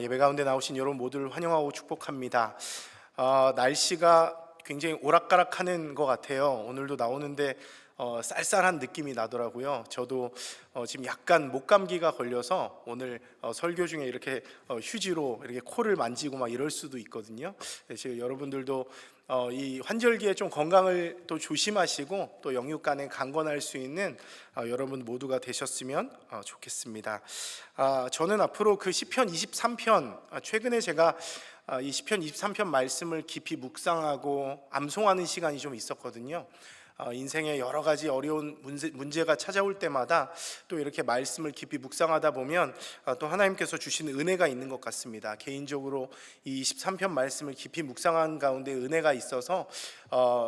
예배 가운데 나오신 여러분 모두를 환영하고 축복합니다. 날씨가 굉장히 오락가락하는 것 같아요. 오늘도 나오는데 쌀쌀한 느낌이 나더라고요. 저도 지금 약간 목감기가 걸려서 오늘 설교 중에 이렇게 휴지로 이렇게 코를 만지고 막 이럴 수도 있거든요. 그래서 여러분들도 이 환절기에 좀 건강을 또 조심하시고 또 영육간에 강건할 수 있는 여러분 모두가 되셨으면 좋겠습니다. 저는 앞으로 그 시편 23편 최근에 제가 이 시편 23편 말씀을 깊이 묵상하고 암송하는 시간이 좀 있었거든요. 인생에 여러 가지 어려운 문제가 찾아올 때마다 또 이렇게 말씀을 깊이 묵상하다 보면 또 하나님께서 주시는 은혜가 있는 것 같습니다. 개인적으로 이 23편 말씀을 깊이 묵상한 가운데 은혜가 있어서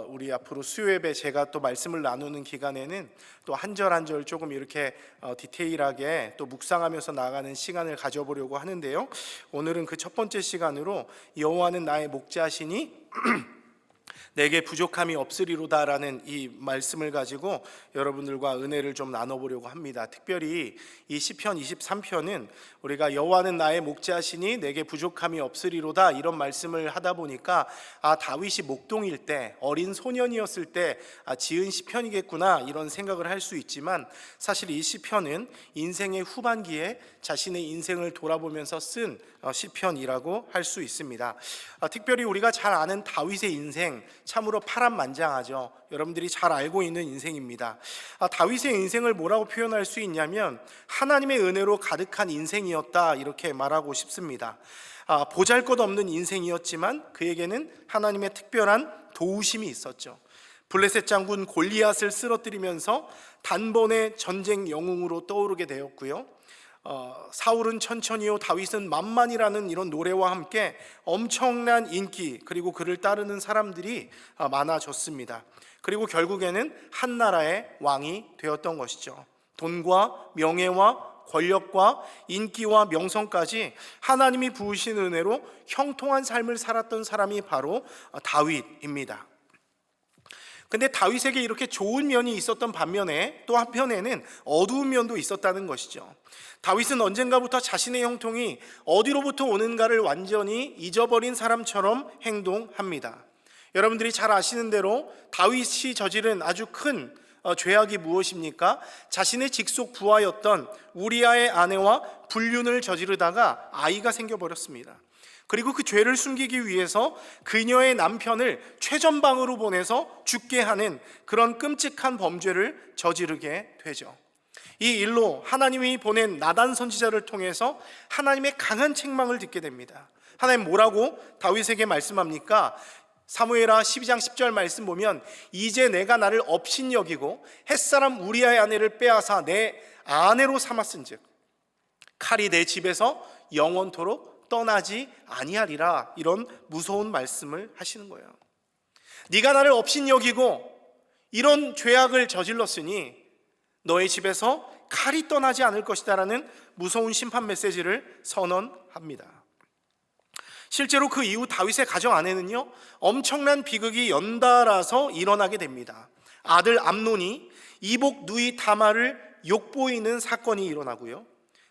우리 앞으로 수요예배 제가 또 말씀을 나누는 기간에는 또 한 절 한 절 조금 이렇게 디테일하게 또 묵상하면서 나가는 시간을 가져보려고 하는데요. 오늘은 그 첫 번째 시간으로 여호와는 나의 목자시니 내게 부족함이 없으리로다라는 이 말씀을 가지고 여러분들과 은혜를 좀 나눠보려고 합니다. 특별히 이 시편 23편은 우리가 여호와는 나의 목자시니 내게 부족함이 없으리로다 이런 말씀을 하다 보니까 다윗이 목동일 때 어린 소년이었을 때 지은 시편이겠구나 이런 생각을 할 수 있지만 사실 이 시편은 인생의 후반기에 자신의 인생을 돌아보면서 쓴 시편이라고 할 수 있습니다. 특별히 우리가 잘 아는 다윗의 인생 참으로 파란만장하죠. 여러분들이 잘 알고 있는 인생입니다. 다윗의 인생을 뭐라고 표현할 수 있냐면 하나님의 은혜로 가득한 인생이었다 이렇게 말하고 싶습니다. 보잘것없는 인생이었지만 그에게는 하나님의 특별한 도우심이 있었죠. 블레셋 장군 골리앗을 쓰러뜨리면서 단번에 전쟁 영웅으로 떠오르게 되었고요. 사울은 천천히요 다윗은 만만이라는 이런 노래와 함께 엄청난 인기 그리고 그를 따르는 사람들이 많아졌습니다. 그리고 결국에는 한 나라의 왕이 되었던 것이죠. 돈과 명예와 권력과 인기와 명성까지 하나님이 부으신 은혜로 형통한 삶을 살았던 사람이 바로 다윗입니다. 근데 다윗에게 이렇게 좋은 면이 있었던 반면에 또 한편에는 어두운 면도 있었다는 것이죠. 다윗은 언젠가부터 자신의 형통이 어디로부터 오는가를 완전히 잊어버린 사람처럼 행동합니다. 여러분들이 잘 아시는 대로 다윗이 저지른 아주 큰 죄악이 무엇입니까? 자신의 직속 부하였던 우리아의 아내와 불륜을 저지르다가 아이가 생겨버렸습니다. 그리고 그 죄를 숨기기 위해서 그녀의 남편을 최전방으로 보내서 죽게 하는 그런 끔찍한 범죄를 저지르게 되죠. 이 일로 하나님이 보낸 나단 선지자를 통해서 하나님의 강한 책망을 듣게 됩니다. 하나님 뭐라고 다윗에게 말씀합니까? 사무엘하 12장 10절 말씀 보면 이제 내가 나를 업신여기고 햇사람 우리아의 아내를 빼앗아 내 아내로 삼았은즉 칼이 내 집에서 영원토록 떠나지 아니하리라 이런 무서운 말씀을 하시는 거예요. 네가 나를 업신여기고 이런 죄악을 저질렀으니 너의 집에서 칼이 떠나지 않을 것이다 라는 무서운 심판 메시지를 선언합니다. 실제로 그 이후 다윗의 가정 안에는요 엄청난 비극이 연달아서 일어나게 됩니다. 아들 암논이 이복 누이 다말을 욕보이는 사건이 일어나고요,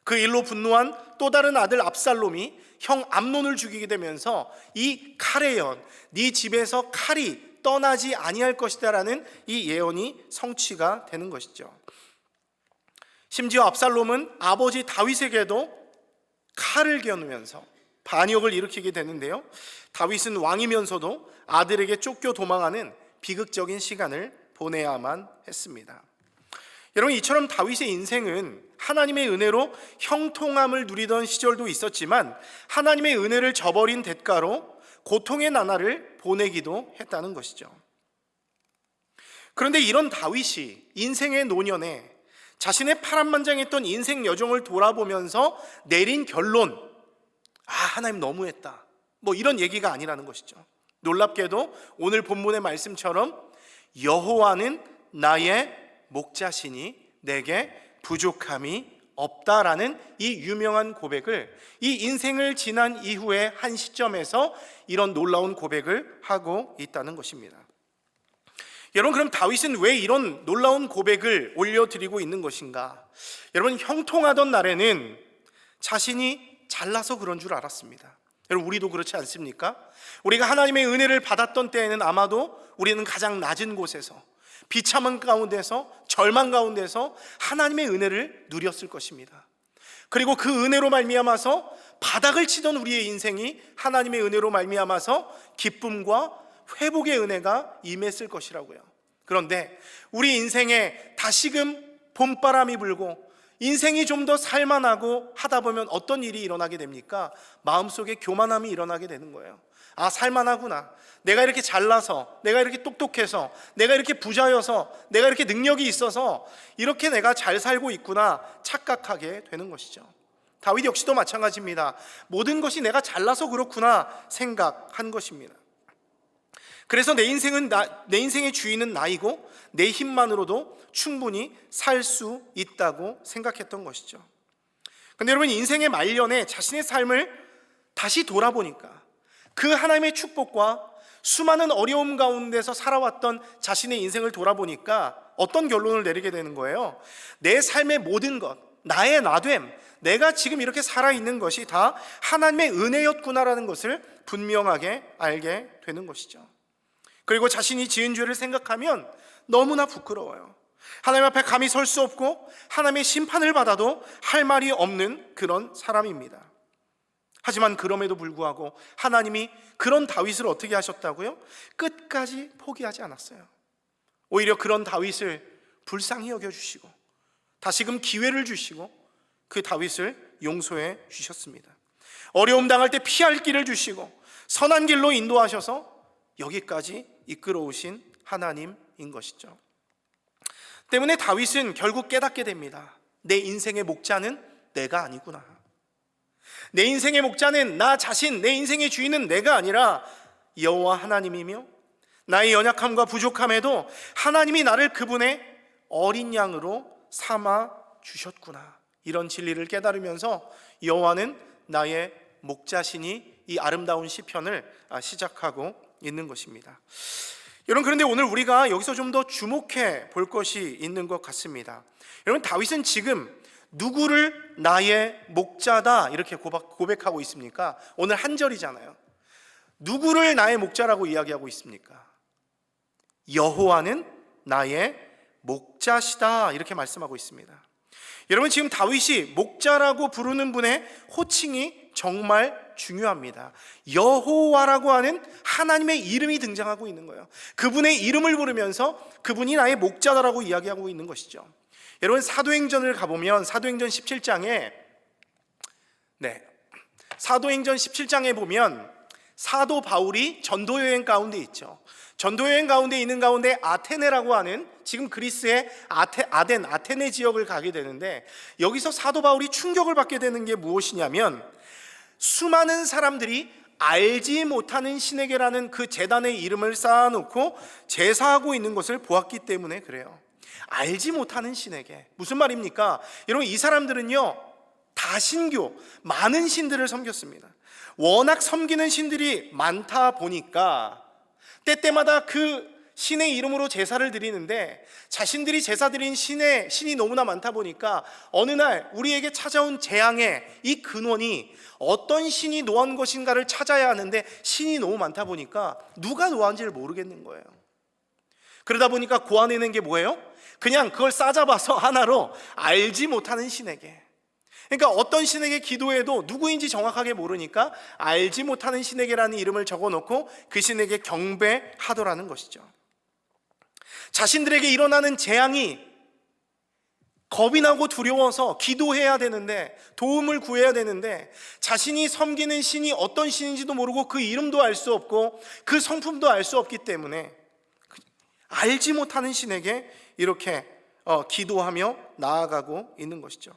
그 일로 분노한 또 다른 아들 압살롬이 형 암논을 죽이게 되면서 이 칼의 연, 네 집에서 칼이 떠나지 아니할 것이다 라는 이 예언이 성취가 되는 것이죠. 심지어 압살롬은 아버지 다윗에게도 칼을 겨누면서 반역을 일으키게 되는데요, 다윗은 왕이면서도 아들에게 쫓겨 도망하는 비극적인 시간을 보내야만 했습니다. 여러분, 이처럼 다윗의 인생은 하나님의 은혜로 형통함을 누리던 시절도 있었지만 하나님의 은혜를 저버린 대가로 고통의 나날을 보내기도 했다는 것이죠. 그런데 이런 다윗이 인생의 노년에 자신의 파란만장했던 인생 여정을 돌아보면서 내린 결론, 하나님 너무했다, 뭐 이런 얘기가 아니라는 것이죠. 놀랍게도 오늘 본문의 말씀처럼 여호와는 나의 목자시니 내게 부족함이 없다라는 이 유명한 고백을, 이 인생을 지난 이후의 한 시점에서 이런 놀라운 고백을 하고 있다는 것입니다. 여러분, 그럼 다윗은 왜 이런 놀라운 고백을 올려드리고 있는 것인가? 여러분, 형통하던 날에는 자신이 잘나서 그런 줄 알았습니다. 여러분, 우리도 그렇지 않습니까? 우리가 하나님의 은혜를 받았던 때에는 아마도 우리는 가장 낮은 곳에서, 비참한 가운데서, 절망 가운데서 하나님의 은혜를 누렸을 것입니다. 그리고 그 은혜로 말미암아서 바닥을 치던 우리의 인생이 하나님의 은혜로 말미암아서 기쁨과 회복의 은혜가 임했을 것이라고요. 그런데 우리 인생에 다시금 봄바람이 불고 인생이 좀 더 살만하고 하다 보면 어떤 일이 일어나게 됩니까? 마음속에 교만함이 일어나게 되는 거예요. 아, 살만하구나. 내가 이렇게 잘나서, 내가 이렇게 똑똑해서, 내가 이렇게 부자여서, 내가 이렇게 능력이 있어서 이렇게 내가 잘 살고 있구나 착각하게 되는 것이죠. 다윗 역시도 마찬가지입니다. 모든 것이 내가 잘나서 그렇구나 생각한 것입니다. 그래서 내 인생의 주인은 나이고 내 힘만으로도 충분히 살 수 있다고 생각했던 것이죠. 근데 여러분, 인생의 말년에 자신의 삶을 다시 돌아보니까 그 하나님의 축복과 수많은 어려움 가운데서 살아왔던 자신의 인생을 돌아보니까 어떤 결론을 내리게 되는 거예요? 내 삶의 모든 것, 나의 나됨, 내가 지금 이렇게 살아있는 것이 다 하나님의 은혜였구나라는 것을 분명하게 알게 되는 것이죠. 그리고 자신이 지은 죄를 생각하면 너무나 부끄러워요. 하나님 앞에 감히 설 수 없고 하나님의 심판을 받아도 할 말이 없는 그런 사람입니다. 하지만 그럼에도 불구하고 하나님이 그런 다윗을 어떻게 하셨다고요? 끝까지 포기하지 않았어요. 오히려 그런 다윗을 불쌍히 여겨주시고 다시금 기회를 주시고 그 다윗을 용서해 주셨습니다. 어려움 당할 때 피할 길을 주시고 선한 길로 인도하셔서 여기까지 이끌어오신 하나님인 것이죠. 때문에 다윗은 결국 깨닫게 됩니다. 내 인생의 목자는 내가 아니구나. 내 인생의 목자는 나 자신, 내 인생의 주인은 내가 아니라 여호와 하나님이며 나의 연약함과 부족함에도 하나님이 나를 그분의 어린 양으로 삼아 주셨구나. 이런 진리를 깨달으면서 여호와는 나의 목자시니 이 아름다운 시편을 시작하고 있는 것입니다. 여러분, 그런데 오늘 우리가 여기서 좀 더 주목해 볼 것이 있는 것 같습니다. 여러분, 다윗은 지금 누구를 나의 목자다 이렇게 고백하고 있습니까? 오늘 한 절이잖아요. 누구를 나의 목자라고 이야기하고 있습니까? 여호와는 나의 목자시다 이렇게 말씀하고 있습니다. 여러분, 지금 다윗이 목자라고 부르는 분의 호칭이 정말 중요합니다. 여호와라고 하는 하나님의 이름이 등장하고 있는 거예요. 그분의 이름을 부르면서 그분이 나의 목자다라고 이야기하고 있는 것이죠. 여러분, 사도행전을 가보면 사도행전 17장에 사도행전 17장에 보면 사도 바울이 전도여행 가운데 있죠. 전도여행 가운데 있는 가운데 아테네라고 하는 지금 그리스의 아테네 지역을 가게 되는데 여기서 사도 바울이 충격을 받게 되는 게 무엇이냐면 수많은 사람들이 알지 못하는 신에게라는 그 제단의 이름을 쌓아놓고 제사하고 있는 것을 보았기 때문에 그래요. 알지 못하는 신에게, 무슨 말입니까? 여러분, 이 사람들은요 다신교, 많은 신들을 섬겼습니다. 워낙 섬기는 신들이 많다 보니까 때때마다 그 신의 이름으로 제사를 드리는데 자신들이 제사 드린 신이 너무나 많다 보니까 어느 날 우리에게 찾아온 재앙의 이 근원이 어떤 신이 노한 것인가를 찾아야 하는데 신이 너무 많다 보니까 누가 노한지를 모르겠는 거예요. 그러다 보니까 고안해낸 게 뭐예요? 그냥 그걸 싸잡아서 하나로 알지 못하는 신에게, 그러니까 어떤 신에게 기도해도 누구인지 정확하게 모르니까 알지 못하는 신에게라는 이름을 적어놓고 그 신에게 경배하더라는 것이죠. 자신들에게 일어나는 재앙이 겁이 나고 두려워서 기도해야 되는데, 도움을 구해야 되는데 자신이 섬기는 신이 어떤 신인지도 모르고 그 이름도 알 수 없고 그 성품도 알 수 없기 때문에 알지 못하는 신에게 이렇게 기도하며 나아가고 있는 것이죠.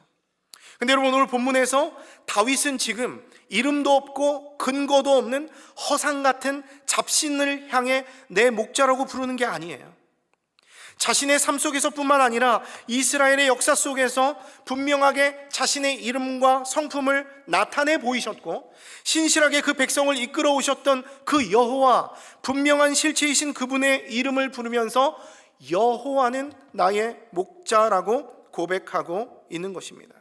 근데 여러분, 오늘 본문에서 다윗은 지금 이름도 없고 근거도 없는 허상 같은 잡신을 향해 내 목자라고 부르는 게 아니에요. 자신의 삶 속에서뿐만 아니라 이스라엘의 역사 속에서 분명하게 자신의 이름과 성품을 나타내 보이셨고 신실하게 그 백성을 이끌어 오셨던 그 여호와, 분명한 실체이신 그분의 이름을 부르면서 여호와는 나의 목자라고 고백하고 있는 것입니다.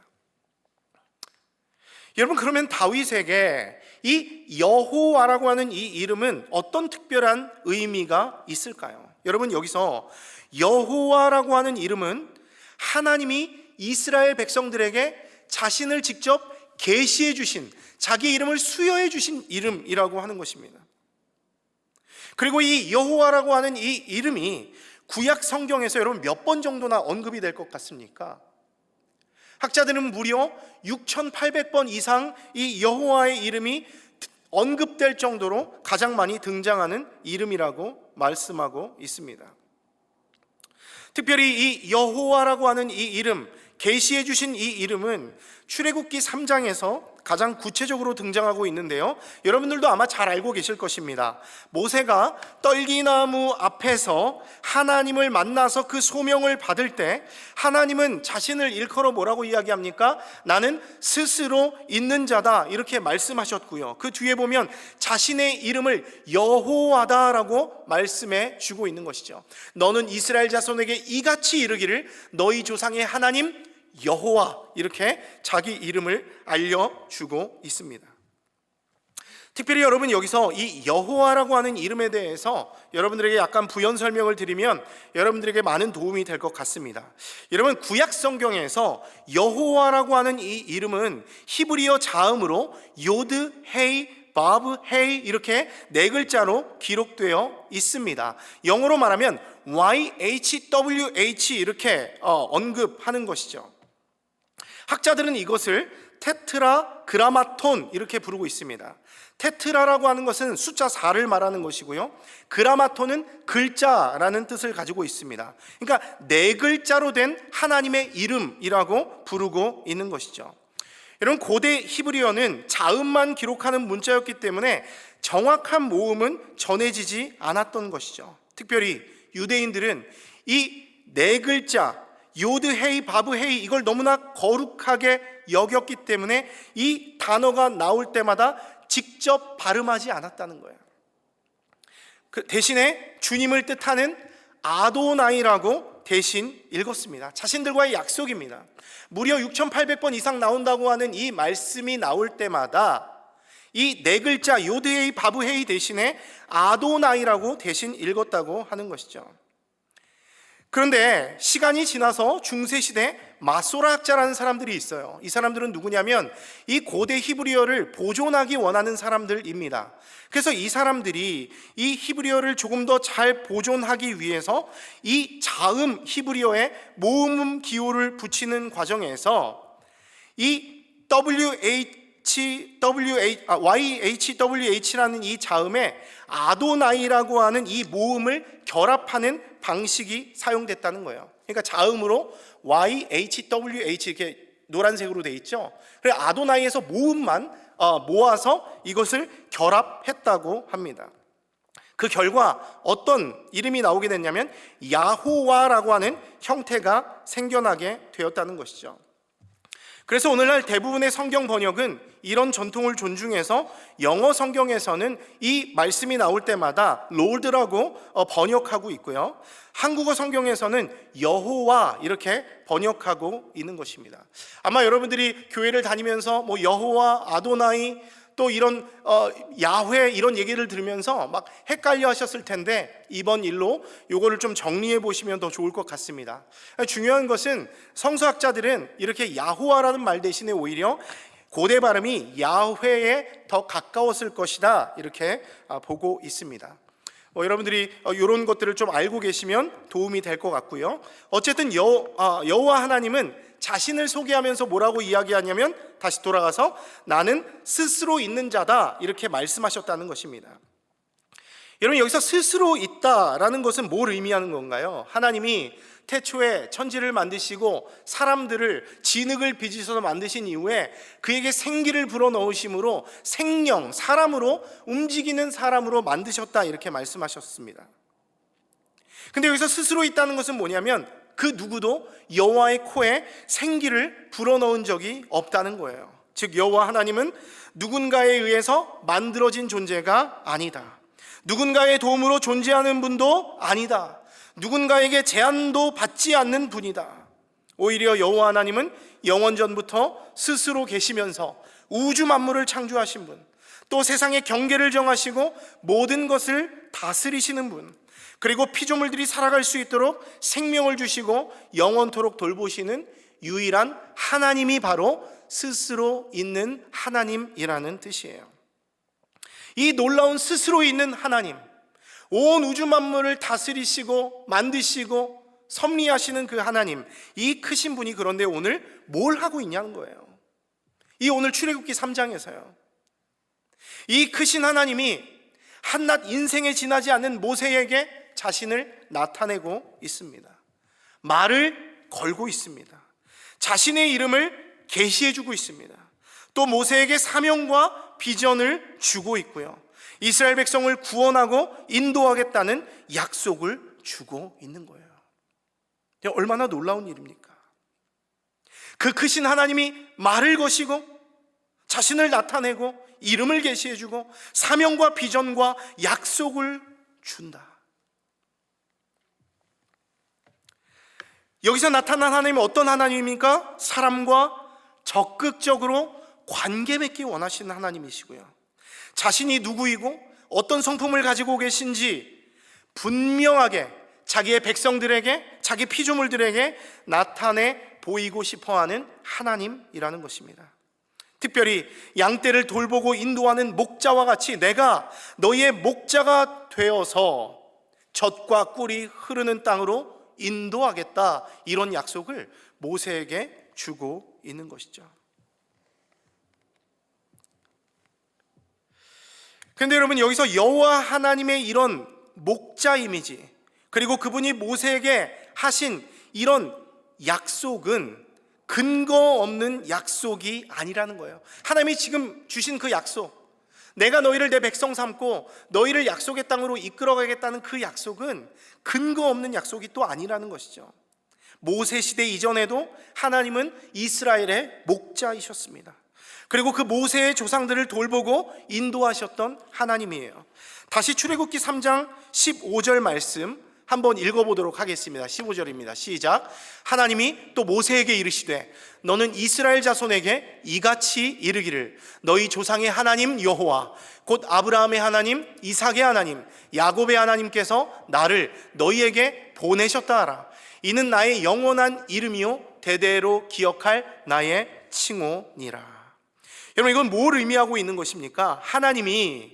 여러분, 그러면 다윗에게 이 여호와라고 하는 이 이름은 어떤 특별한 의미가 있을까요? 여러분, 여기서 여호와라고 하는 이름은 하나님이 이스라엘 백성들에게 자신을 직접 계시해 주신, 자기 이름을 수여해 주신 이름이라고 하는 것입니다. 그리고 이 여호와라고 하는 이 이름이 구약 성경에서 여러분 몇 번 정도나 언급이 될 것 같습니까? 학자들은 무려 6,800번 이상 이 여호와의 이름이 언급될 정도로 가장 많이 등장하는 이름이라고 말씀하고 있습니다. 특별히 이 여호와라고 하는 이 이름, 계시해 주신 이 이름은 출애굽기 3장에서 가장 구체적으로 등장하고 있는데요, 여러분들도 아마 잘 알고 계실 것입니다. 모세가 떨기나무 앞에서 하나님을 만나서 그 소명을 받을 때 하나님은 자신을 일컬어 뭐라고 이야기합니까? 나는 스스로 있는 자다, 이렇게 말씀하셨고요, 그 뒤에 보면 자신의 이름을 여호와다라고 말씀해 주고 있는 것이죠. 너는 이스라엘 자손에게 이같이 이르기를 너희 조상의 하나님 여호와, 이렇게 자기 이름을 알려주고 있습니다. 특별히 여러분, 여기서 이 여호와라고 하는 이름에 대해서 여러분들에게 약간 부연 설명을 드리면 여러분들에게 많은 도움이 될 것 같습니다. 여러분, 구약 성경에서 여호와라고 하는 이 이름은 히브리어 자음으로 요드, 헤이, 바브, 헤이, 이렇게 네 글자로 기록되어 있습니다. 영어로 말하면 YHWH 이렇게 언급하는 것이죠. 학자들은 이것을 테트라그라마톤 이렇게 부르고 있습니다. 테트라라고 하는 것은 숫자 4를 말하는 것이고요, 그라마톤은 글자라는 뜻을 가지고 있습니다. 그러니까 네 글자로 된 하나님의 이름이라고 부르고 있는 것이죠. 여러분, 고대 히브리어는 자음만 기록하는 문자였기 때문에 정확한 모음은 전해지지 않았던 것이죠. 특별히 유대인들은 이 네 글자 요드, 헤이, 바브, 헤이, 이걸 너무나 거룩하게 여겼기 때문에 이 단어가 나올 때마다 직접 발음하지 않았다는 거예요. 그 대신에 주님을 뜻하는 아도나이라고 대신 읽었습니다. 자신들과의 약속입니다. 무려 6,800번 이상 나온다고 하는 이 말씀이 나올 때마다 이 네 글자 요드, 헤이, 바브, 헤이 대신에 아도나이라고 대신 읽었다고 하는 것이죠. 그런데 시간이 지나서 중세시대 마소라학자라는 사람들이 있어요. 이 사람들은 누구냐면 이 고대 히브리어를 보존하기 원하는 사람들입니다. 그래서 이 사람들이 이 히브리어를 조금 더 잘 보존하기 위해서 이 자음 히브리어에 모음 기호를 붙이는 과정에서 이 YHWH라는 이 자음에 아도나이라고 하는 이 모음을 결합하는 방식이 사용됐다는 거예요. 그러니까 자음으로 YHWH 이렇게 노란색으로 돼 있죠. 그래서 아도나이에서 모음만 모아서 이것을 결합했다고 합니다. 그 결과 어떤 이름이 나오게 됐냐면 야호와라고 하는 형태가 생겨나게 되었다는 것이죠. 그래서 오늘날 대부분의 성경 번역은 이런 전통을 존중해서 영어 성경에서는 이 말씀이 나올 때마다 롤드라고 번역하고 있고요, 한국어 성경에서는 여호와 이렇게 번역하고 있는 것입니다. 아마 여러분들이 교회를 다니면서 뭐 여호와, 아도나이, 또 이런 야훼 이런 얘기를 들으면서 막 헷갈려 하셨을 텐데 이번 일로 요거를 좀 정리해 보시면 더 좋을 것 같습니다. 중요한 것은 성서학자들은 이렇게 야호와라는 말 대신에 오히려 고대 발음이 야훼에 더 가까웠을 것이다, 이렇게 보고 있습니다. 여러분들이 이런 것들을 좀 알고 계시면 도움이 될 것 같고요. 어쨌든 여호와 하나님은 자신을 소개하면서 뭐라고 이야기하냐면, 다시 돌아가서 나는 스스로 있는 자다, 이렇게 말씀하셨다는 것입니다. 여러분, 여기서 스스로 있다라는 것은 뭘 의미하는 건가요? 하나님이 태초에 천지를 만드시고 사람들을 진흙을 빚으셔서 만드신 이후에 그에게 생기를 불어넣으심으로 생명, 사람으로 움직이는 사람으로 만드셨다, 이렇게 말씀하셨습니다. 근데 여기서 스스로 있다는 것은 뭐냐면 그 누구도 여호와의 코에 생기를 불어넣은 적이 없다는 거예요. 즉 여호와 하나님은 누군가에 의해서 만들어진 존재가 아니다. 누군가의 도움으로 존재하는 분도 아니다. 누군가에게 제한도 받지 않는 분이다. 오히려 여호와 하나님은 영원전부터 스스로 계시면서 우주 만물을 창조하신 분, 또 세상의 경계를 정하시고 모든 것을 다스리시는 분, 그리고 피조물들이 살아갈 수 있도록 생명을 주시고 영원토록 돌보시는 유일한 하나님이 바로 스스로 있는 하나님이라는 뜻이에요. 이 놀라운 스스로 있는 하나님, 온 우주 만물을 다스리시고 만드시고 섭리하시는 그 하나님, 이 크신 분이 그런데 오늘 뭘 하고 있냐는 거예요. 이 오늘 출애굽기 3장에서요. 이 크신 하나님이 한낱 인생에 지나지 않는 모세에게 자신을 나타내고 있습니다. 말을 걸고 있습니다. 자신의 이름을 계시해주고 있습니다. 또 모세에게 사명과 비전을 주고 있고요. 이스라엘 백성을 구원하고 인도하겠다는 약속을 주고 있는 거예요. 얼마나 놀라운 일입니까? 그 크신 하나님이 말을 거시고 자신을 나타내고 이름을 계시해주고 사명과 비전과 약속을 준다. 여기서 나타난 하나님은 어떤 하나님입니까? 사람과 적극적으로 관계 맺기 원하시는 하나님이시고요, 자신이 누구이고 어떤 성품을 가지고 계신지 분명하게 자기의 백성들에게, 자기 피조물들에게 나타내 보이고 싶어하는 하나님이라는 것입니다. 특별히 양떼를 돌보고 인도하는 목자와 같이 내가 너희의 목자가 되어서 젖과 꿀이 흐르는 땅으로 인도하겠다, 이런 약속을 모세에게 주고 있는 것이죠. 그런데 여러분, 여기서 여호와 하나님의 이런 목자 이미지, 그리고 그분이 모세에게 하신 이런 약속은 근거 없는 약속이 아니라는 거예요. 하나님이 지금 주신 그 약속, 내가 너희를 내 백성 삼고 너희를 약속의 땅으로 이끌어가겠다는 그 약속은 근거 없는 약속이 또 아니라는 것이죠. 모세 시대 이전에도 하나님은 이스라엘의 목자이셨습니다. 그리고 그 모세의 조상들을 돌보고 인도하셨던 하나님이에요. 다시 출애굽기 3장 15절 말씀 한번 읽어보도록 하겠습니다. 15절입니다. 시작. 하나님이 또 모세에게 이르시되 너는 이스라엘 자손에게 이같이 이르기를 너희 조상의 하나님 여호와 곧 아브라함의 하나님, 이삭의 하나님, 야곱의 하나님께서 나를 너희에게 보내셨다 하라. 이는 나의 영원한 이름이요 대대로 기억할 나의 칭호니라. 여러분, 이건 뭘 의미하고 있는 것입니까? 하나님이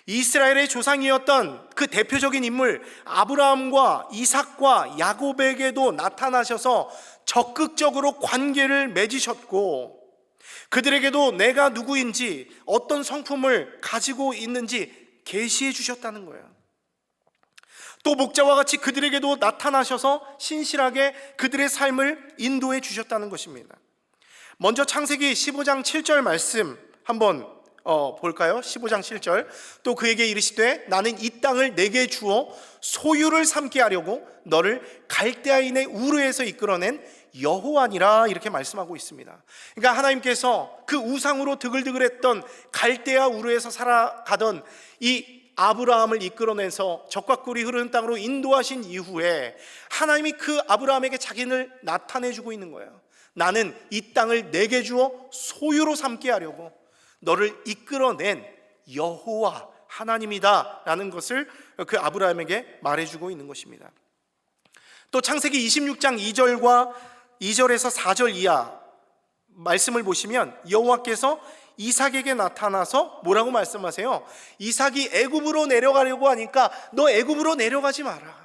이스라엘의 조상이었던 그 대표적인 인물 아브라함과 이삭과 야곱에게도 나타나셔서 적극적으로 관계를 맺으셨고, 그들에게도 내가 누구인지 어떤 성품을 가지고 있는지 계시해 주셨다는 거예요. 또 목자와 같이 그들에게도 나타나셔서 신실하게 그들의 삶을 인도해 주셨다는 것입니다. 먼저 창세기 15장 7절 말씀 한번 볼까요? 15장 7절. 또 그에게 이르시되 나는 이 땅을 내게 주어 소유를 삼게 하려고 너를 갈대아인의 우르에서 이끌어낸 여호와니라, 이렇게 말씀하고 있습니다. 그러니까 하나님께서 그 우상으로 드글드글했던 갈대아 우르에서 살아가던 이 아브라함을 이끌어내서 젖과 꿀이 흐르는 땅으로 인도하신 이후에 하나님이 그 아브라함에게 자기를 나타내주고 있는 거예요. 나는 이 땅을 내게 주어 소유로 삼게 하려고 너를 이끌어낸 여호와 하나님이다 라는 것을 그 아브라함에게 말해주고 있는 것입니다. 또 창세기 26장 2절에서 4절 이하 말씀을 보시면 여호와께서 이삭에게 나타나서 뭐라고 말씀하세요? 이삭이 애굽으로 내려가려고 하니까 너 애굽으로 내려가지 마라.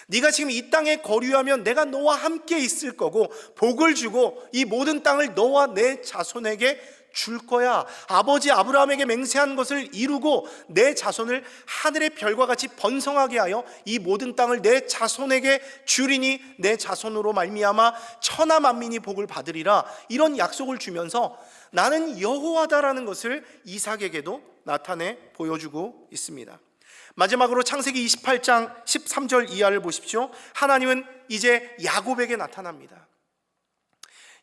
네가 지금 이 땅에 거류하면 내가 너와 함께 있을 거고 복을 주고 이 모든 땅을 너와 내 자손에게 줄 거야. 아버지 아브라함에게 맹세한 것을 이루고 내 자손을 하늘의 별과 같이 번성하게 하여 이 모든 땅을 내 자손에게 주리니 내 자손으로 말미암아 천하 만민이 복을 받으리라, 이런 약속을 주면서 나는 여호와다라는 것을 이삭에게도 나타내 보여주고 있습니다. 마지막으로 창세기 28장 13절 이하를 보십시오. 하나님은 이제 야곱에게 나타납니다.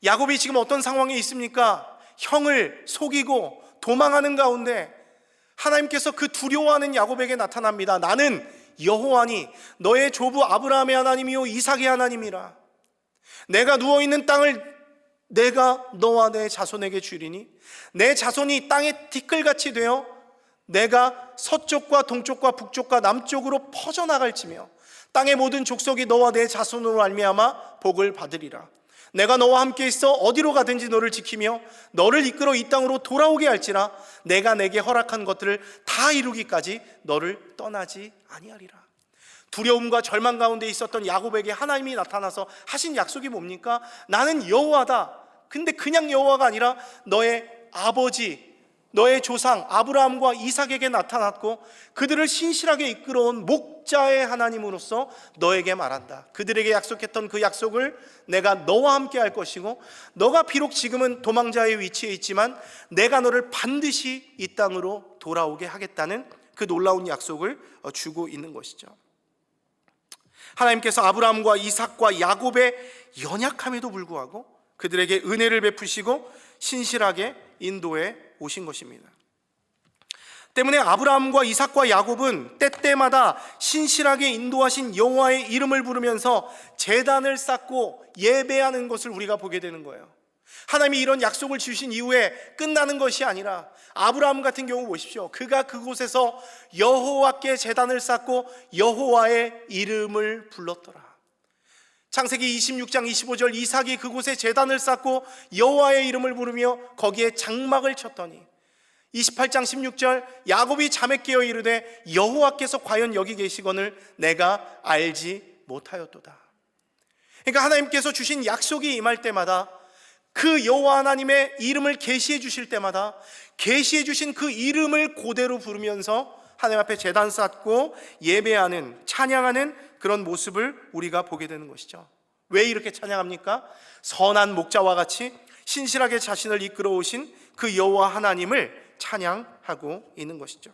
야곱이 지금 어떤 상황에 있습니까? 형을 속이고 도망하는 가운데 하나님께서 그 두려워하는 야곱에게 나타납니다. 나는 여호와니 너의 조부 아브라함의 하나님이요 이삭의 하나님이라. 내가 누워있는 땅을 내가 너와 내 자손에게 주리니 내 자손이 땅의 티끌같이 되어 내가 서쪽과 동쪽과 북쪽과 남쪽으로 퍼져나갈지며 땅의 모든 족속이 너와 내 자손으로 말미암아 복을 받으리라. 내가 너와 함께 있어 어디로 가든지 너를 지키며 너를 이끌어 이 땅으로 돌아오게 할지라. 내가 내게 허락한 것들을 다 이루기까지 너를 떠나지 아니하리라. 두려움과 절망 가운데 있었던 야곱에게 하나님이 나타나서 하신 약속이 뭡니까? 나는 여호와다. 근데 그냥 여호와가 아니라 너의 아버지, 너의 조상 아브라함과 이삭에게 나타났고 그들을 신실하게 이끌어온 목자의 하나님으로서 너에게 말한다. 그들에게 약속했던 그 약속을 내가 너와 함께 할 것이고 너가 비록 지금은 도망자의 위치에 있지만 내가 너를 반드시 이 땅으로 돌아오게 하겠다는 그 놀라운 약속을 주고 있는 것이죠. 하나님께서 아브라함과 이삭과 야곱의 연약함에도 불구하고 그들에게 은혜를 베푸시고 신실하게 인도해 오신 것입니다. 때문에 아브라함과 이삭과 야곱은 때때마다 신실하게 인도하신 여호와의 이름을 부르면서 제단을 쌓고 예배하는 것을 우리가 보게 되는 거예요. 하나님이 이런 약속을 주신 이후에 끝나는 것이 아니라 아브라함 같은 경우 보십시오. 그가 그곳에서 여호와께 제단을 쌓고 여호와의 이름을 불렀더라. 창세기 26장 25절 이삭이 그곳에 제단을 쌓고 여호와의 이름을 부르며 거기에 장막을 쳤더니 28장 16절 야곱이 잠에 깨어 이르되 여호와께서 과연 여기 계시거늘 내가 알지 못하였도다. 그러니까 하나님께서 주신 약속이 임할 때마다 그 여호와 하나님의 이름을 계시해 주실 때마다 계시해 주신 그 이름을 그대로 부르면서 하나님 앞에 제단 쌓고 예배하는, 찬양하는 그런 모습을 우리가 보게 되는 것이죠. 왜 이렇게 찬양합니까? 선한 목자와 같이 신실하게 자신을 이끌어 오신 그 여호와 하나님을 찬양하고 있는 것이죠.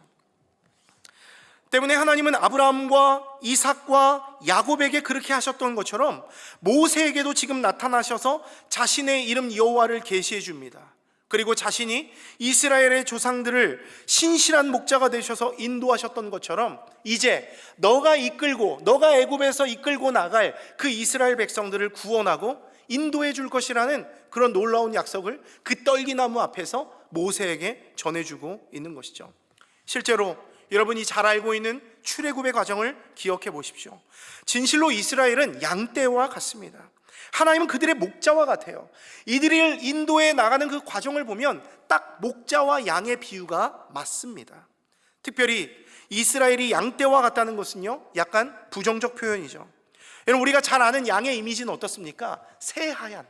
때문에 하나님은 아브라함과 이삭과 야곱에게 그렇게 하셨던 것처럼 모세에게도 지금 나타나셔서 자신의 이름 여호와를 계시해 줍니다. 그리고 자신이 이스라엘의 조상들을 신실한 목자가 되셔서 인도하셨던 것처럼 이제 너가 애굽에서 이끌고 나갈 그 이스라엘 백성들을 구원하고 인도해 줄 것이라는 그런 놀라운 약속을 그 떨기나무 앞에서 모세에게 전해주고 있는 것이죠. 실제로 여러분이 잘 알고 있는 출애굽의 과정을 기억해 보십시오. 진실로 이스라엘은 양떼와 같습니다. 하나님은 그들의 목자와 같아요. 이들을 인도해 나가는 그 과정을 보면 딱 목자와 양의 비유가 맞습니다. 특별히 이스라엘이 양떼와 같다는 것은요, 약간 부정적 표현이죠. 여러분, 우리가 잘 아는 양의 이미지는 어떻습니까? 새하얀,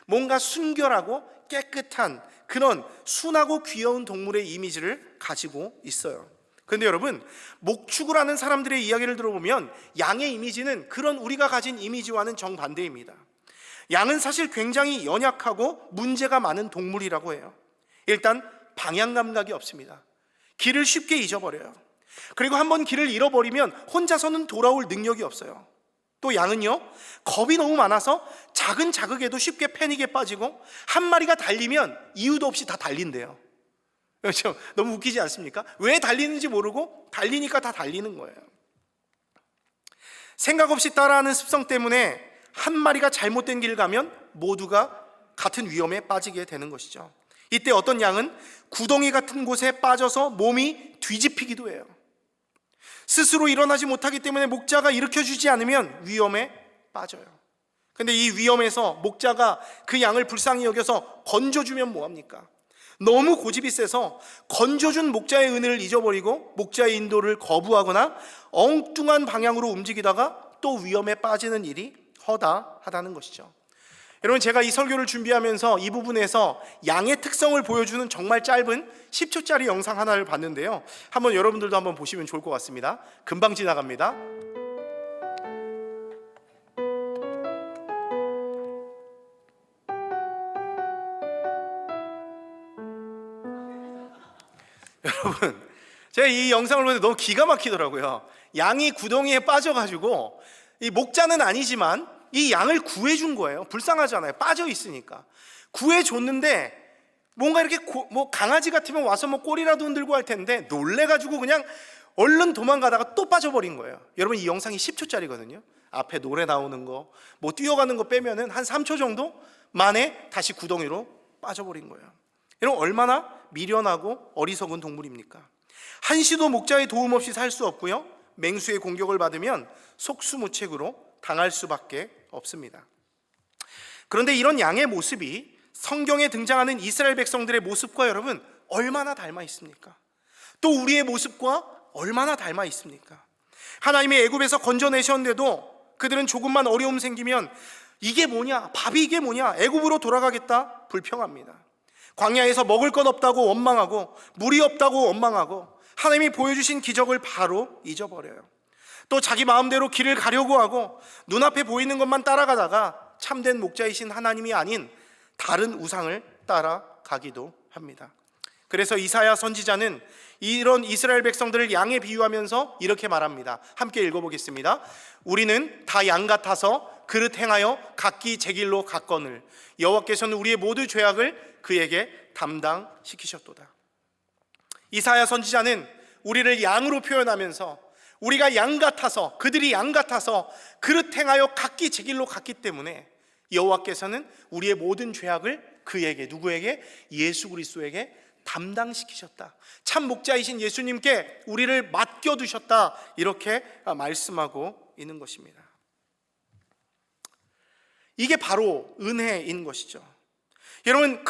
뭔가 순결하고 깨끗한 그런 순하고 귀여운 동물의 이미지를 가지고 있어요. 그런데 여러분, 목축을 하는 사람들의 이야기를 들어보면 양의 이미지는 그런 우리가 가진 이미지와는 정반대입니다. 양은 사실 굉장히 연약하고 문제가 많은 동물이라고 해요. 일단 방향 감각이 없습니다. 길을 쉽게 잊어버려요. 그리고 한번 길을 잃어버리면 혼자서는 돌아올 능력이 없어요. 또 양은요, 겁이 너무 많아서 작은 자극에도 쉽게 패닉에 빠지고 한 마리가 달리면 이유도 없이 다 달린대요. 그렇죠? 너무 웃기지 않습니까? 왜 달리는지 모르고 달리니까 다 달리는 거예요. 생각 없이 따라하는 습성 때문에 한 마리가 잘못된 길을 가면 모두가 같은 위험에 빠지게 되는 것이죠. 이때 어떤 양은 구덩이 같은 곳에 빠져서 몸이 뒤집히기도 해요. 스스로 일어나지 못하기 때문에 목자가 일으켜주지 않으면 위험에 빠져요. 근데 이 위험에서 목자가 그 양을 불쌍히 여겨서 건져주면 뭐합니까? 너무 고집이 세서 건져준 목자의 은혜를 잊어버리고 목자의 인도를 거부하거나 엉뚱한 방향으로 움직이다가 또 위험에 빠지는 일이 허다하다는 것이죠. 여러분, 제가 이 설교를 준비하면서 이 부분에서 양의 특성을 보여주는 정말 짧은 10초짜리 영상 하나를 봤는데요, 한번 여러분들도 한번 보시면 좋을 것 같습니다. 금방 지나갑니다. 여러분, 제가 이 영상을 보는데 너무 기가 막히더라고요. 양이 구덩이에 빠져가지고 이 목자는 아니지만 이 양을 구해준 거예요. 불쌍하잖아요. 빠져 있으니까 구해줬는데 뭔가 이렇게 뭐 강아지 같으면 와서 뭐 꼬리라도 흔들고 할 텐데 놀래가지고 그냥 얼른 도망가다가 또 빠져버린 거예요. 여러분, 이 영상이 10초짜리거든요. 앞에 노래 나오는 거, 뭐 뛰어가는 거 빼면은 한 3초 정도 만에 다시 구덩이로 빠져버린 거예요. 여러분, 얼마나 미련하고 어리석은 동물입니까? 한시도 목자의 도움 없이 살 수 없고요, 맹수의 공격을 받으면 속수무책으로 당할 수밖에 없습니다. 그런데 이런 양의 모습이 성경에 등장하는 이스라엘 백성들의 모습과 여러분 얼마나 닮아 있습니까? 또 우리의 모습과 얼마나 닮아 있습니까? 하나님이 애굽에서 건져내셨는데도 그들은 조금만 어려움 생기면 이게 뭐냐, 밥이 이게 뭐냐, 애굽으로 돌아가겠다 불평합니다. 광야에서 먹을 것 없다고 원망하고 물이 없다고 원망하고 하나님이 보여주신 기적을 바로 잊어버려요. 또 자기 마음대로 길을 가려고 하고 눈앞에 보이는 것만 따라가다가 참된 목자이신 하나님이 아닌 다른 우상을 따라가기도 합니다. 그래서 이사야 선지자는 이런 이스라엘 백성들을 양에 비유하면서 이렇게 말합니다. 함께 읽어보겠습니다. 우리는 다 양 같아서 그릇 행하여 각기 제 길로 갔거늘 여호와께서는 우리의 모두 죄악을 그에게 담당시키셨도다. 이사야 선지자는 우리를 양으로 표현하면서 우리가 양 같아서, 그들이 양 같아서 그릇 행하여 각기 제 길로 갔기 때문에 여호와께서는 우리의 모든 죄악을 그에게, 누구에게? 예수 그리스도에게 담당시키셨다. 참 목자이신 예수님께 우리를 맡겨두셨다. 이렇게 말씀하고 있는 것입니다. 이게 바로 은혜인 것이죠. 여러분,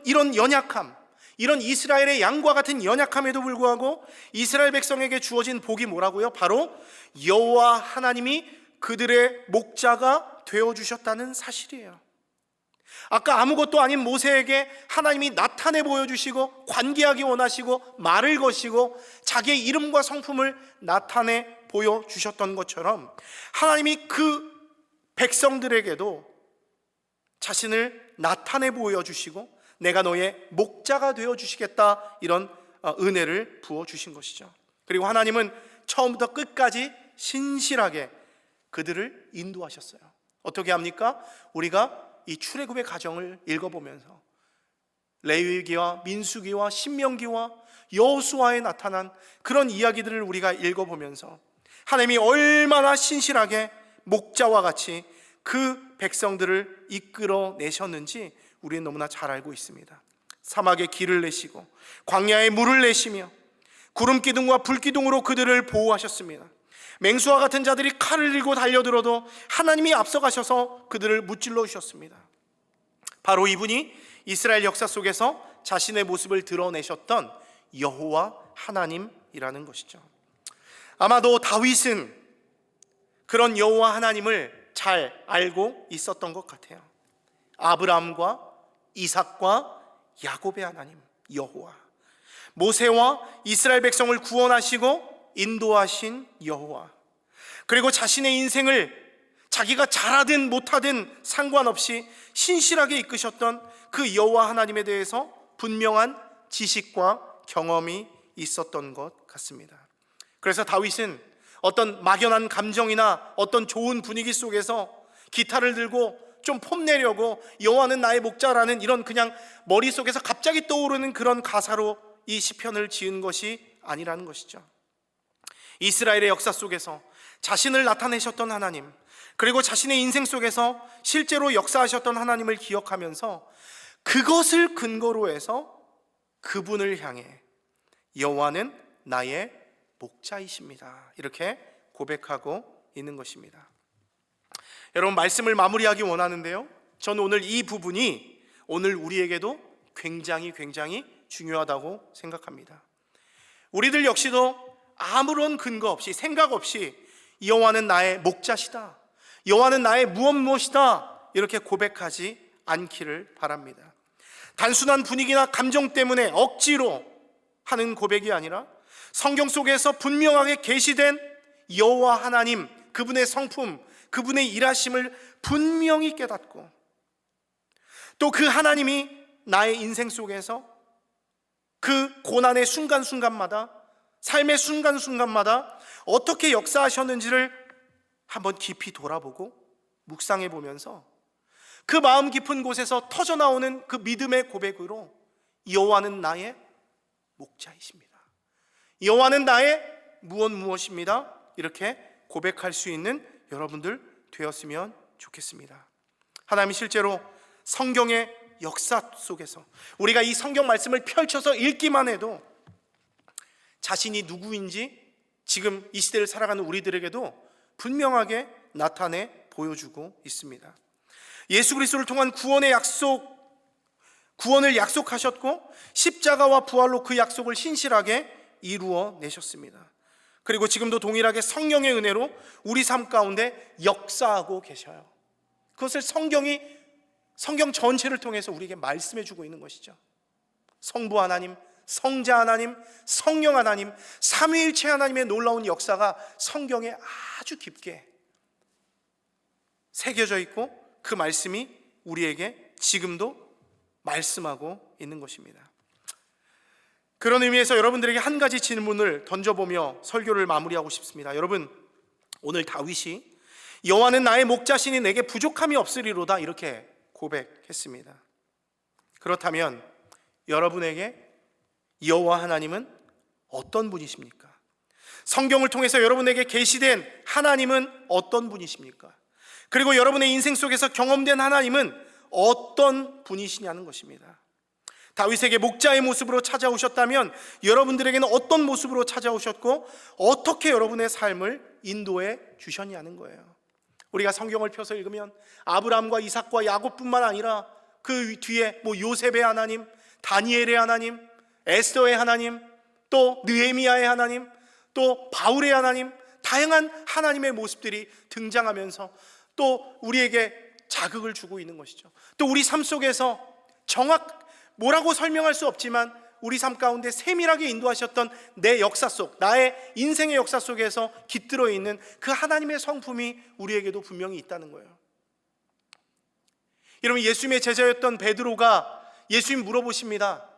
이런 연약함, 이런 이스라엘의 양과 같은 연약함에도 불구하고 이스라엘 백성에게 주어진 복이 뭐라고요? 바로 여호와 하나님이 그들의 목자가 되어주셨다는 사실이에요. 아까 아무것도 아닌 모세에게 하나님이 나타내 보여주시고 관계하기 원하시고 말을 거시고 자기의 이름과 성품을 나타내 보여주셨던 것처럼 하나님이 그 백성들에게도 자신을 나타내 보여주시고 내가 너의 목자가 되어주시겠다, 이런 은혜를 부어주신 것이죠. 그리고 하나님은 처음부터 끝까지 신실하게 그들을 인도하셨어요. 어떻게 합니까? 우리가 이 출애굽의 과정을 읽어보면서 레위기와 민수기와 신명기와 여호수아에 나타난 그런 이야기들을 우리가 읽어보면서 하나님이 얼마나 신실하게 목자와 같이 그 백성들을 이끌어내셨는지 우리는 너무나 잘 알고 있습니다. 사막에 길을 내시고 광야에 물을 내시며 구름기둥과 불기둥으로 그들을 보호하셨습니다. 맹수와 같은 자들이 칼을 들고 달려들어도 하나님이 앞서가셔서 그들을 무찔러 주셨습니다. 바로 이분이 이스라엘 역사 속에서 자신의 모습을 드러내셨던 여호와 하나님이라는 것이죠. 아마도 다윗은 그런 여호와 하나님을 잘 알고 있었던 것 같아요. 아브라함과 이삭과 야곱의 하나님 여호와, 모세와 이스라엘 백성을 구원하시고 인도하신 여호와, 그리고 자신의 인생을 자기가 잘하든 못하든 상관없이 신실하게 이끄셨던 그 여호와 하나님에 대해서 분명한 지식과 경험이 있었던 것 같습니다. 그래서 다윗은 어떤 막연한 감정이나 어떤 좋은 분위기 속에서 기타를 들고 좀 폼내려고 여호와는 나의 목자라는 이런 그냥 머릿속에서 갑자기 떠오르는 그런 가사로 이 시편을 지은 것이 아니라는 것이죠. 이스라엘의 역사 속에서 자신을 나타내셨던 하나님, 그리고 자신의 인생 속에서 실제로 역사하셨던 하나님을 기억하면서 그것을 근거로 해서 그분을 향해 여호와는 나의 목자이십니다, 이렇게 고백하고 있는 것입니다. 여러분, 말씀을 마무리하기 원하는데요, 저는 오늘 이 부분이 오늘 우리에게도 굉장히 중요하다고 생각합니다. 우리들 역시도 아무런 근거 없이, 생각 없이 여호와는 나의 목자시다, 여호와는 나의 무엇이다, 이렇게 고백하지 않기를 바랍니다. 단순한 분위기나 감정 때문에 억지로 하는 고백이 아니라 성경 속에서 분명하게 계시된 여호와 하나님, 그분의 성품, 그분의 일하심을 분명히 깨닫고 또 그 하나님이 나의 인생 속에서 그 고난의 순간순간마다, 삶의 순간순간마다 어떻게 역사하셨는지를 한번 깊이 돌아보고 묵상해 보면서 그 마음 깊은 곳에서 터져나오는 그 믿음의 고백으로 여호와는 나의 목자이십니다, 여호와는 나의 무엇입니다, 이렇게 고백할 수 있는 여러분들 되었으면 좋겠습니다. 하나님이 실제로 성경의 역사 속에서 우리가 이 성경 말씀을 펼쳐서 읽기만 해도 자신이 누구인지 지금 이 시대를 살아가는 우리들에게도 분명하게 나타내 보여주고 있습니다. 예수 그리스도를 통한 구원을 약속하셨고 십자가와 부활로 그 약속을 신실하게 이루어 내셨습니다. 그리고 지금도 동일하게 성령의 은혜로 우리 삶 가운데 역사하고 계셔요. 그것을 성경 전체를 통해서 우리에게 말씀해 주고 있는 것이죠. 성부 하나님, 성자 하나님, 성령 하나님, 삼위일체 하나님의 놀라운 역사가 성경에 아주 깊게 새겨져 있고 그 말씀이 우리에게 지금도 말씀하고 있는 것입니다. 그런 의미에서 여러분들에게 한 가지 질문을 던져보며 설교를 마무리하고 싶습니다. 여러분, 오늘 다윗이 여호와는 나의 목자시니 내게 부족함이 없으리로다 이렇게 고백했습니다. 그렇다면 여러분에게 여호와 하나님은 어떤 분이십니까? 성경을 통해서 여러분에게 계시된 하나님은 어떤 분이십니까? 그리고 여러분의 인생 속에서 경험된 하나님은 어떤 분이시냐는 것입니다. 다윗에게 목자의 모습으로 찾아오셨다면 여러분들에게는 어떤 모습으로 찾아오셨고 어떻게 여러분의 삶을 인도해 주셨냐는 거예요. 우리가 성경을 펴서 읽으면 아브라함과 이삭과 야곱뿐만 아니라 그 뒤에 요셉의 하나님, 다니엘의 하나님, 에스더의 하나님, 또 느헤미야의 하나님, 또 바울의 하나님, 다양한 하나님의 모습들이 등장하면서 또 우리에게 자극을 주고 있는 것이죠. 또 우리 삶 속에서 뭐라고 설명할 수 없지만 우리 삶 가운데 세밀하게 인도하셨던 내 역사 속, 나의 인생의 역사 속에서 깃들어 있는 그 하나님의 성품이 우리에게도 분명히 있다는 거예요. 여러분, 예수님의 제자였던 베드로가 예수님 물어보십니다.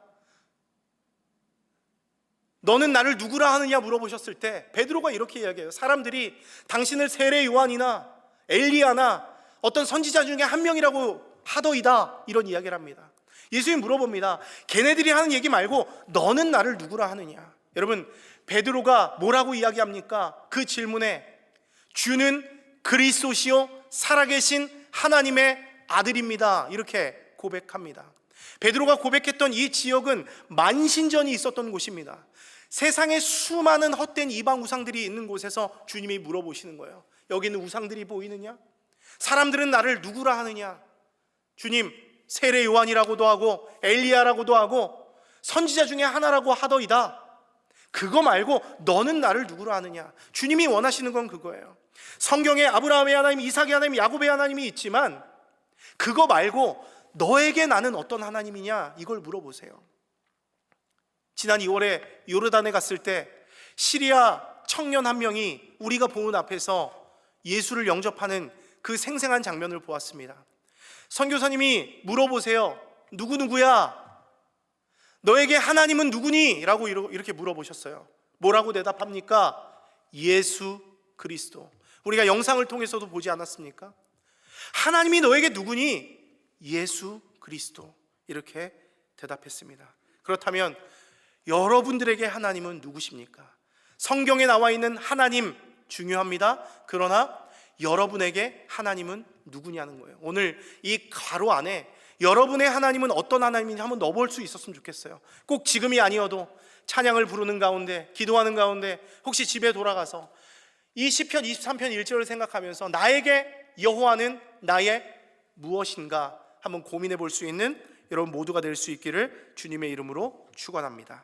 너는 나를 누구라 하느냐 물어보셨을 때 베드로가 이렇게 이야기해요. 사람들이 당신을 세례 요한이나 엘리야나 어떤 선지자 중에 한 명이라고 하더이다 이런 이야기를 합니다. 예수님 물어봅니다. 걔네들이 하는 얘기 말고 너는 나를 누구라 하느냐. 여러분, 베드로가 뭐라고 이야기합니까? 그 질문에 주는 그리스도시요 살아계신 하나님의 아들입니다 이렇게 고백합니다. 베드로가 고백했던 이 지역은 만신전이 있었던 곳입니다. 세상에 수많은 헛된 이방 우상들이 있는 곳에서 주님이 물어보시는 거예요. 여기는 우상들이 보이느냐? 사람들은 나를 누구라 하느냐? 주님, 세례 요한이라고도 하고 엘리야라고도 하고 선지자 중에 하나라고 하더이다. 그거 말고 너는 나를 누구라 하느냐? 주님이 원하시는 건 그거예요. 성경에 아브라함의 하나님, 이삭의 하나님, 야곱의 하나님이 있지만 그거 말고 너에게 나는 어떤 하나님이냐? 이걸 물어보세요. 지난 2월에 요르단에 갔을 때 시리아 청년 한 명이 우리가 보는 앞에서 예수를 영접하는 그 생생한 장면을 보았습니다. 선교사님이 물어보세요. 누구누구야? 너에게 하나님은 누구니? 라고 이렇게 물어보셨어요. 뭐라고 대답합니까? 예수 그리스도. 우리가 영상을 통해서도 보지 않았습니까? 하나님이 너에게 누구니? 예수 그리스도. 이렇게 대답했습니다. 그렇다면 여러분들에게 하나님은 누구십니까? 성경에 나와 있는 하나님 중요합니다. 그러나 여러분에게 하나님은 누구냐는 거예요. 오늘 이 괄호 안에 여러분의 하나님은 어떤 하나님인지 한번 넣어볼 수 있었으면 좋겠어요. 꼭 지금이 아니어도 찬양을 부르는 가운데, 기도하는 가운데, 혹시 집에 돌아가서 이 시편 23편 1절을 생각하면서 나에게 여호와는 나의 무엇인가 한번 고민해 볼 수 있는 여러분 모두가 될 수 있기를 주님의 이름으로 축원합니다.